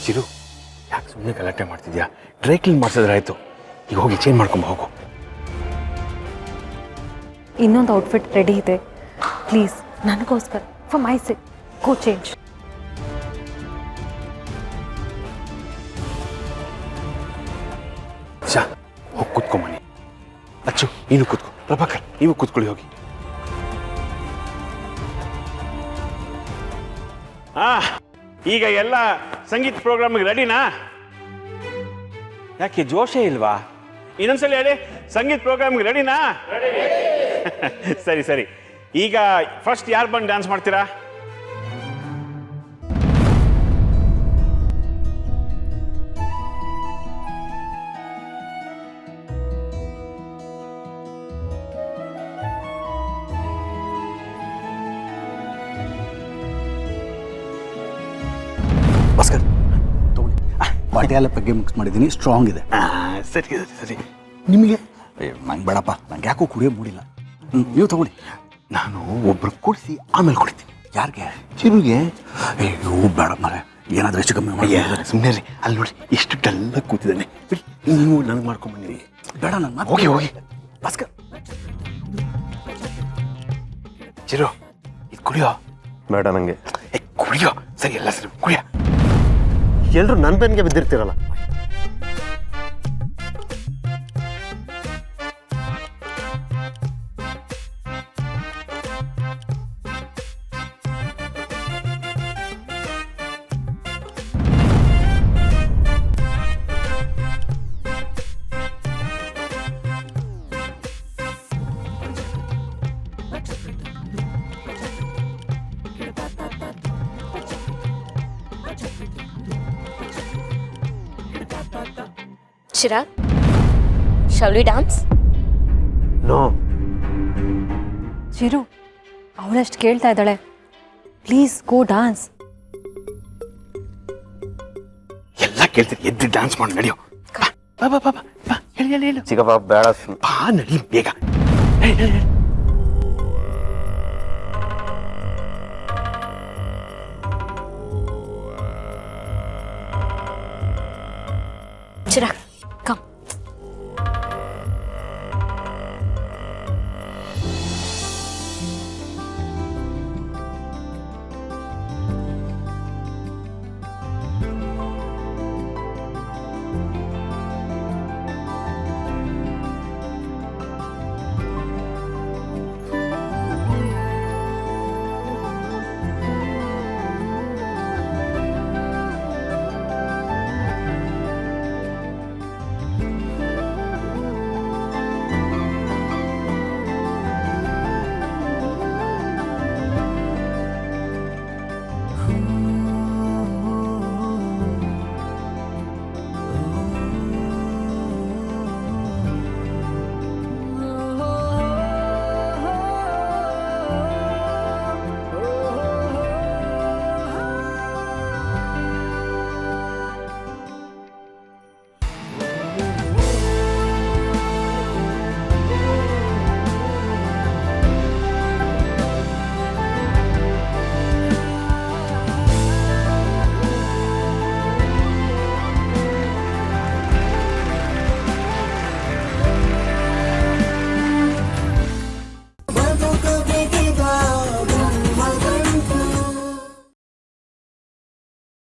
ಚಿರು ಯಾಕೆ ಸುಮ್ಮನೆ ಗಲಾಟೆ ಮಾಡ್ತಿದ್ಯಾ? ಡ್ರೈ ಕ್ಲೀನ್ ಮಾಡಿಸಿದ್ರೆ ಆಯಿತು. ಈಗ ಹೋಗಿ ಚೇಂಜ್ ಮಾಡ್ಕೊಂಬ ಹೋಗು. ಇನ್ನೊಂದು ಔಟ್ಫಿಟ್ ರೆಡಿ ಇದೆ, ಪ್ಲೀಸ್ ನನಗೋಸ್ಕರ, for my sake go change. Shah ಹೋಗಿ ಕೂತ್ಕೊಂಬನಿ. ಅಚ್ಚು ನೀನು ಕೂತ್ಕೊ. ಪ್ರಭಾಕರ್ ನೀವು ಕೂತ್ಕೊಳ್ಳಿ ಹೋಗಿ. ಈಗ ಎಲ್ಲ ಸಂಗೀತ ಪ್ರೋಗ್ರಾಮ್ಗೆ ರೆಡಿನಾ? ಯಾಕೆ ಜೋಶೇ ಇಲ್ವಾ? ಇನ್ನೊಂದ್ಸಲ ಹೇಳಿ, ಸಂಗೀತ ಪ್ರೋಗ್ರಾಮ್ಗೆ ರೆಡಿನಾ? ಸರಿ ಸರಿ. ಈಗ ಫಸ್ಟ್ ಯಾರು ಬಂದು ಡ್ಯಾನ್ಸ್ ಮಾಡ್ತೀರಾ? ಭಾಸ್ಕರ್ ತಗೊಳ್ಳಿ. ಪಟಿಯಾಲ ಬಗ್ಗೆ ಮಿಕ್ಸ್ ಮಾಡಿದ್ದೀನಿ, ಸ್ಟ್ರಾಂಗ್ ಇದೆ. ಸರಿ ಸರಿ ಸರಿ. ನಿಮಗೆ ನಂಗೆ ಬೇಡಪ್ಪ, ನಂಗೆ ಯಾಕೋ ಕುಡಿಯೋ ಮೂಡಿಲ್ಲ. ನೀವು ತಗೊಳ್ಳಿ. ನಾನು ಒಬ್ರು ಕುಡಿಸಿ ಆಮೇಲೆ ಕುಡಿತೀನಿ. ಯಾರಿಗೆ? ಚಿರುಗೆ. ಅಯ್ಯೋ ಬೇಡ ಮರೆ, ಏನಾದರೂ ಹೆಚ್ಚು ಕಮ್ಮಿ ಮಾಡಿ. ಸುಮ್ಮನೆ ರೀ, ಅಲ್ಲಿ ನೋಡಿ ಎಷ್ಟು ಡಲ್ಲ ಕೂತಿದ್ದಾನೆ. ನೀವು ನನಗೆ ಮಾಡ್ಕೊಂಬಂದಿರಿ. ಬೇಡ ನನ್ನ ಹೋಗಿ ಹೋಗಿ. ಭಾಸ್ಕರ್ ಚಿರು ಇದು ಕುಡಿಯೋ. ಬೇಡ ನನಗೆ. ಕುಡಿಯೋ. ಸರಿ ಎಲ್ಲ ಸರಿ ಕುಡಿಯೋ. ಎಲ್ಲರೂ ನನ್ನ ಬೆನ್ನಿಗೆ ಬಿದ್ದಿರ್ತೀರಲ್ಲ. Chirag, shall we dance? No. Chiru ಅವಳಷ್ಟು ಕೇಳ್ತಾ ಇದ್ದಾಳೆ, ಪ್ಲೀಸ್ ಗೋ ಡಾನ್ಸ್. ಎಲ್ಲ ಕೇಳ್ತೀನಿ, ಎದ್ದು ಡ್ಯಾನ್ಸ್ ಮಾಡಿ ನಡೆಯೋ. ಬಾ ಬಾ ಬಾ ಬಾ ಹೇಳಿ ಹೇಳಿ ಹೇಳಿ. ಚಿಕ್ಕಪ್ಪ ಬೇಡ. ಬಾ ನಡಿ ಬೇಗ. ಹೇಳಿ ಹೇಳಿ ಹೇಳಿ.